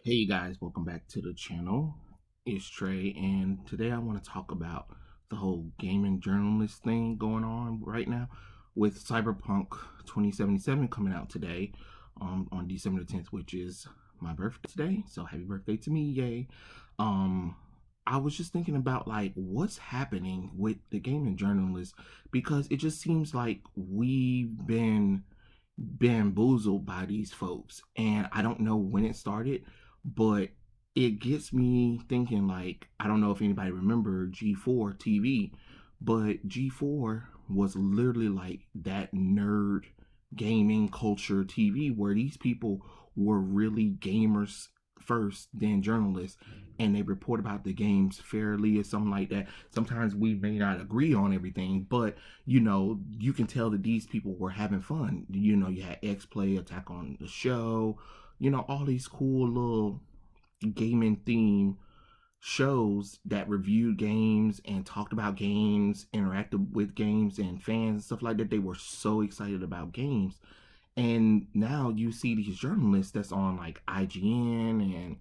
Hey you guys, welcome back to the channel. It's Trey, and today I want to talk about the whole gaming journalist thing going on right now with Cyberpunk 2077 coming out today on December the 10th, which is my birthday today. So happy birthday to me, yay. Um I was just thinking about like what's happening with the gaming journalists because it just seems like we've been bamboozled by these folks, and I don't know when it started, but it gets me thinking. Like, I don't know if anybody remember G4 TV, but G4 was literally like that nerd gaming culture TV where these people were really gamers first, then journalists, and they report about the games fairly or something like that. Sometimes we may not agree on everything, but you can tell that these people were having fun. You had X Play, Attack on the Show, all these cool little gaming theme shows that reviewed games and talked about games, interacted with games and fans and stuff like that. They were so excited about games. And now you see these journalists that's on like IGN and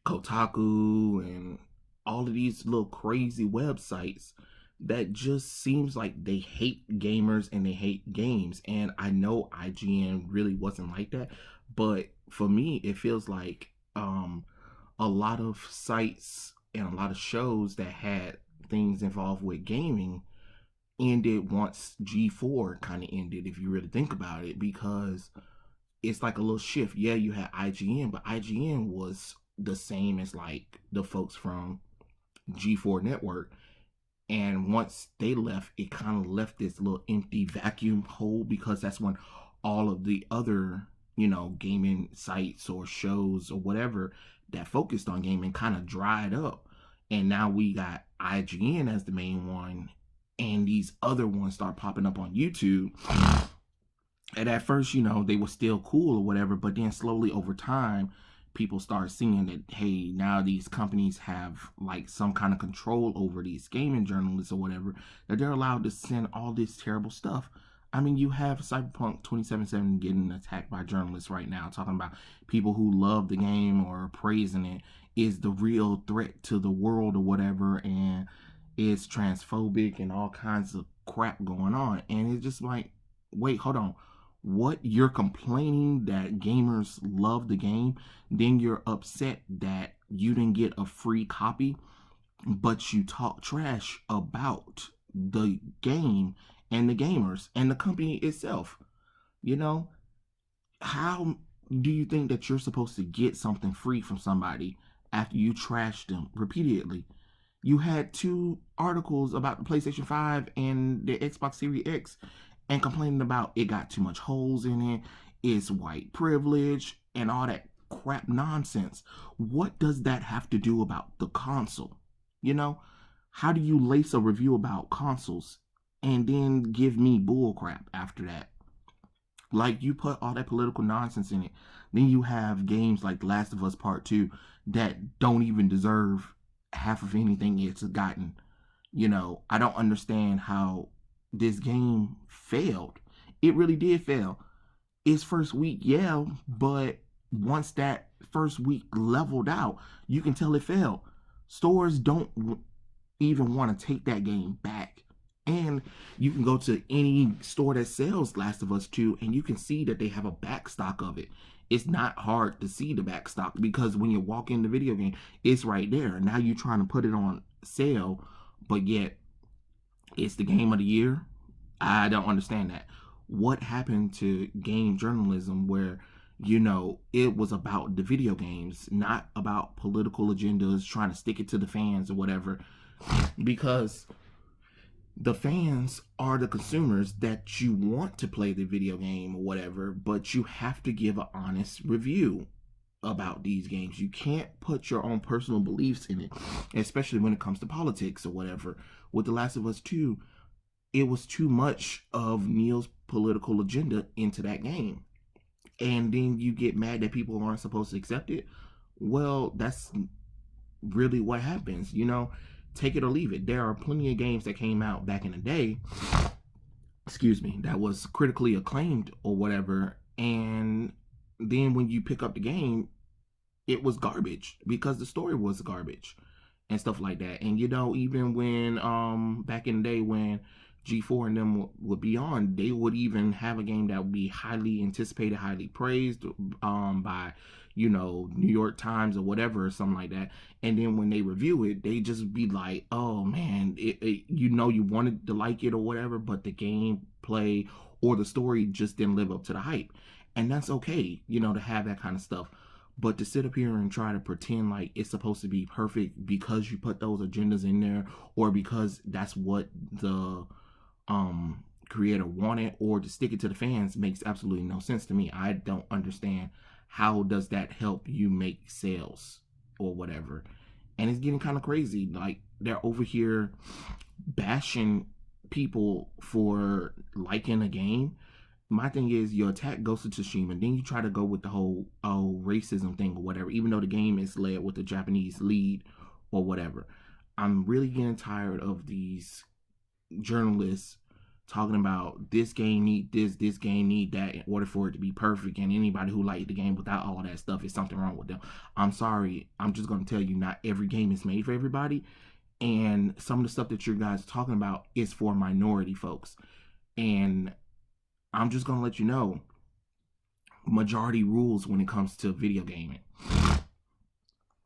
Kotaku and all of these little crazy websites that just seems like they hate gamers and they hate games. And I know IGN really wasn't like that, but for me it feels like a lot of sites and a lot of shows that had things involved with gaming ended once G4 kind of ended, if you really think about it, because it's like a little shift. Yeah, you had IGN, but IGN was the same as like the folks from G4 Network. And once they left, it kind of left this little empty vacuum hole because that's when all of the other, gaming sites or shows or whatever that focused on gaming kind of dried up. And now we got IGN as the main one, and these other ones start popping up on YouTube. And at first, they were still cool or whatever, but then slowly over time, people start seeing that, hey, now these companies have like some kind of control over these gaming journalists or whatever, that they're allowed to send all this terrible stuff. I mean, you have Cyberpunk 2077 getting attacked by journalists right now, talking about people who love the game or praising it is the real threat to the world or whatever, and it's transphobic and all kinds of crap going on. And it's just like, wait, hold on. What, you're complaining that gamers love the game, then you're upset that you didn't get a free copy, but you talk trash about the game and the gamers and the company itself. You know, how do you think that you're supposed to get something free from somebody after you trashed them repeatedly? You had two articles about the PlayStation 5 and the Xbox Series X and complaining about it got too much holes in it, it's white privilege, and all that crap nonsense. What does that have to do about the console? You know, how do you lace a review about consoles and then give me bull crap after that? Like, you put all that political nonsense in it. Then you have games like Last of Us Part 2 that don't even deserve half of anything it's gotten. I don't understand how this game failed. It really did fail. Its first week, yeah, but once that first week leveled out, you can tell it failed. Stores don't even want to take that game back. And you can go to any store that sells Last of Us 2 and you can see that they have a back stock of it. It's not hard to see the back stock because when you walk in the video game, it's right there. Now you're trying to put it on sale, but yet it's the game of the year. I don't understand that. What happened to game journalism where, it was about the video games, not about political agendas, trying to stick it to the fans or whatever? Because the fans are the consumers that you want to play the video game or whatever, but you have to give an honest review about these games. You can't put your own personal beliefs in it, especially when it comes to politics or whatever. With The Last of Us 2, it was too much of Neil's political agenda into that game. And then you get mad that people aren't supposed to accept it. Well, that's really what happens. Take it or leave it. There are plenty of games that came out back in the day, excuse me, that was critically acclaimed or whatever. And then when you pick up the game, it was garbage because the story was garbage and stuff like that. And even when back in the day when G4 and them would be on, they would even have a game that would be highly anticipated, highly praised by New York Times or whatever or something like that. And then when they review it, they just be like, oh man, you wanted to like it or whatever, but the gameplay or the story just didn't live up to the hype. And that's okay, to have that kind of stuff. But to sit up here and try to pretend like it's supposed to be perfect because you put those agendas in there, or because that's what the creator wanted, or to stick it to the fans, makes absolutely no sense to me. I don't understand how does that help you make sales or whatever. And it's getting kind of crazy. Like, they're over here bashing people for liking a game. My thing is, you attack Ghost of Tsushima, then you try to go with the whole racism thing or whatever, even though the game is led with a Japanese lead or whatever. I'm really getting tired of these journalists talking about this game need this game need that in order for it to be perfect, and anybody who liked the game without all that stuff is something wrong with them. I'm sorry, I'm just going to tell you, not every game is made for everybody, and some of the stuff that you guys are talking about is for minority folks. And I'm just going to let you know, majority rules when it comes to video gaming.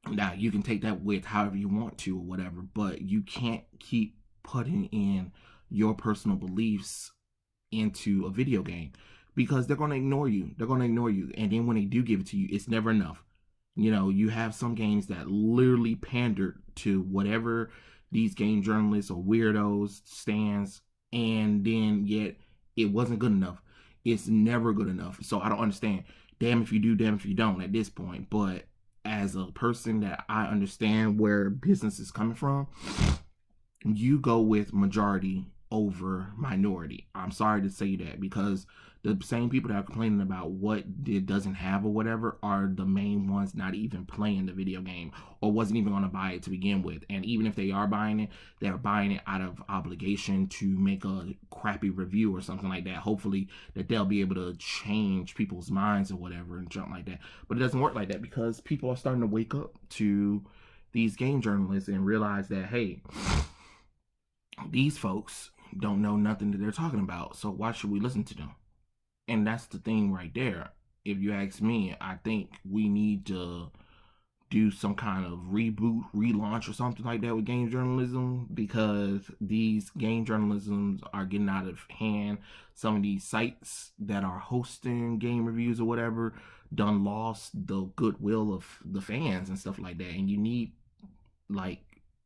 Now, you can take that with however you want to or whatever, but you can't keep putting in your personal beliefs into a video game, because they're going to ignore you. And then when they do give it to you, it's never enough. You have some games that literally pandered to whatever these game journalists or weirdos stands, and then yet it wasn't good enough. It's never good enough. So I don't understand. Damn if you do, damn if you don't at this point. But as a person that I understand where business is coming from, you go with majority over minority. I'm sorry to say that, because the same people that are complaining about what it doesn't have or whatever are the main ones not even playing the video game, or wasn't even going to buy it to begin with. And even if they are buying it, they're buying it out of obligation to make a crappy review or something like that. Hopefully that they'll be able to change people's minds or whatever and jump like that. But it doesn't work like that, because people are starting to wake up to these game journalists and realize that, hey, these folks don't know nothing that they're talking about, so why should we listen to them? And that's the thing right there. If you ask me, I think we need to do some kind of reboot, relaunch, or something like that with game journalism, because these game journalisms are getting out of hand. Some of these sites that are hosting game reviews or whatever done lost the goodwill of the fans and stuff like that. And you need like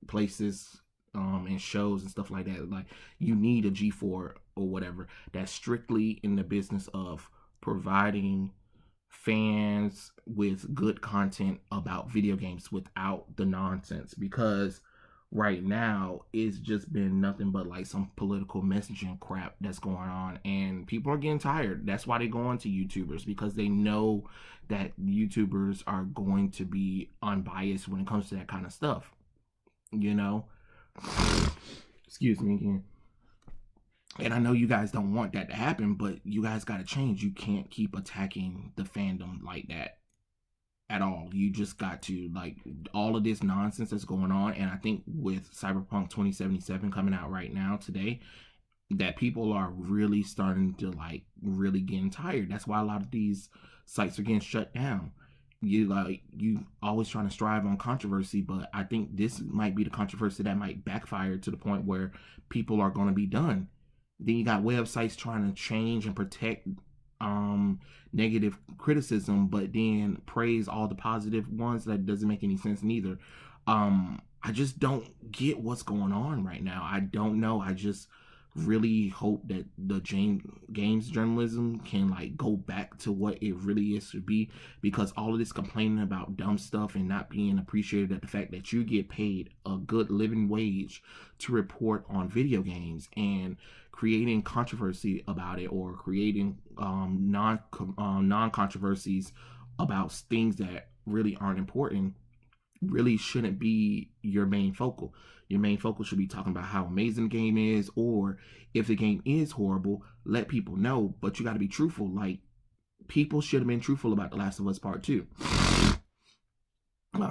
places and shows and stuff like that. Like, you need a G4 or whatever that's strictly in the business of providing fans with good content about video games without the nonsense. Because right now it's just been nothing but like some political messaging crap that's going on, and people are getting tired. That's why they go on to YouTubers, because they know that YouTubers are going to be unbiased when it comes to that kind of stuff. Excuse me again. And I know you guys don't want that to happen, but you guys got to change. You can't keep attacking the fandom like that at all. You just got to, like, all of this nonsense that's going on. And I think with Cyberpunk 2077 coming out right now today, that people are really starting to, like, really getting tired. That's why a lot of these sites are getting shut down. You always trying to strive on controversy, but I think this might be the controversy that might backfire to the point where people are going to be done. Then you got websites trying to change and protect negative criticism, but then praise all the positive ones. That doesn't make any sense neither. I just don't get what's going on right now. I don't know. I just really hope that the games journalism can like go back to what it really is to be, because all of this complaining about dumb stuff and not being appreciated at the fact that you get paid a good living wage to report on video games, and creating controversy about it, or creating non-controversies about things that really aren't important, really shouldn't be your main focal. Your main focal should be talking about how amazing the game is, or if the game is horrible, let people know. But you got to be truthful. Like, people should have been truthful about The Last of Us Part 2.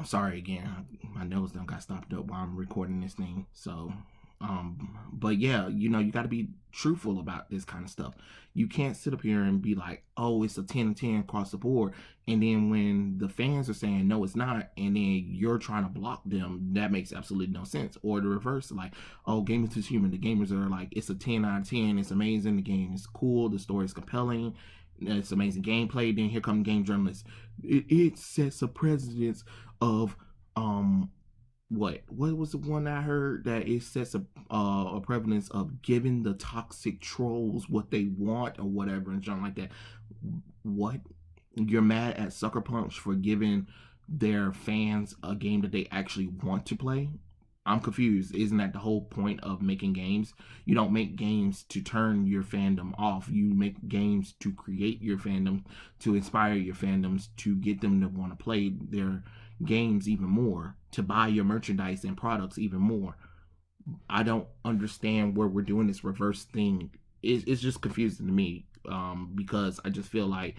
Sorry again. My nose done got stopped up while I'm recording this thing. So, but yeah, you got to be truthful about this kind of stuff. You can't sit up here and be like, "Oh, it's a 10-10 across the board," and then when the fans are saying no, it's not, and then you're trying to block them, that makes absolutely no sense. Or the reverse, like, "Oh, gamers is human." The gamers are like, "It's a 10 out of 10. It's amazing. The game is cool. The story is compelling. It's amazing gameplay." Then here come game journalists. It sets a precedence of what was the one I heard that it sets a prevalence of giving the toxic trolls what they want or whatever and something like that. What? You're mad at Sucker Punch for giving their fans a game that they actually want to play? I'm confused. Isn't that the whole point of making games? You don't make games to turn your fandom off. You make games to create your fandom, to inspire your fandoms, to get them to want to play their games even more, to buy your merchandise and products even more. I don't understand where we're doing this reverse thing. It's just confusing to me, because I just feel like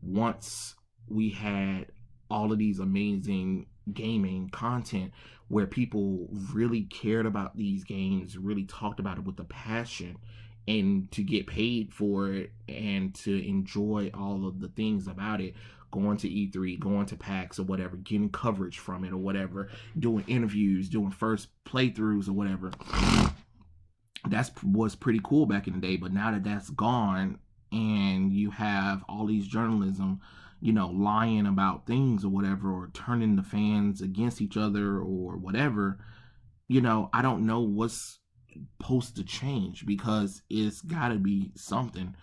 once we had all of these amazing gaming content where people really cared about these games, really talked about it with a passion, and to get paid for it and to enjoy all of the things about it, going to E3, going to PAX or whatever, getting coverage from it or whatever, doing interviews, doing first playthroughs or whatever. That was pretty cool back in the day, but now that that's gone and you have all these journalism, lying about things or whatever, or turning the fans against each other or whatever, I don't know what's supposed to change, because it's got to be something.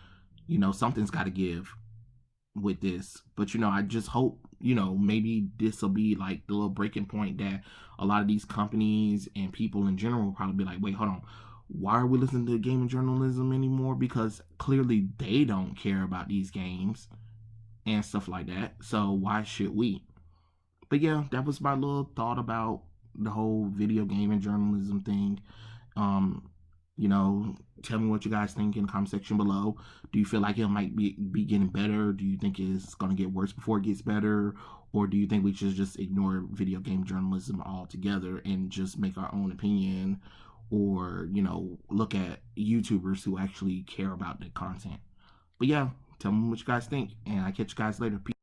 Something's got to give with this. But I just hope, maybe this will be like the little breaking point that a lot of these companies and people in general will probably be like, wait, hold on, why are we listening to gaming journalism anymore? Because clearly they don't care about these games and stuff like that, so why should we? But yeah, that was my little thought about the whole video game and journalism thing. um you know Tell me what you guys think in the comment section below. Do you feel like it might be getting better? Do you think it's going to get worse before it gets better? Or do you think we should just ignore video game journalism altogether and just make our own opinion? Or look at YouTubers who actually care about the content? But yeah, tell me what you guys think, and I catch you guys later. Peace.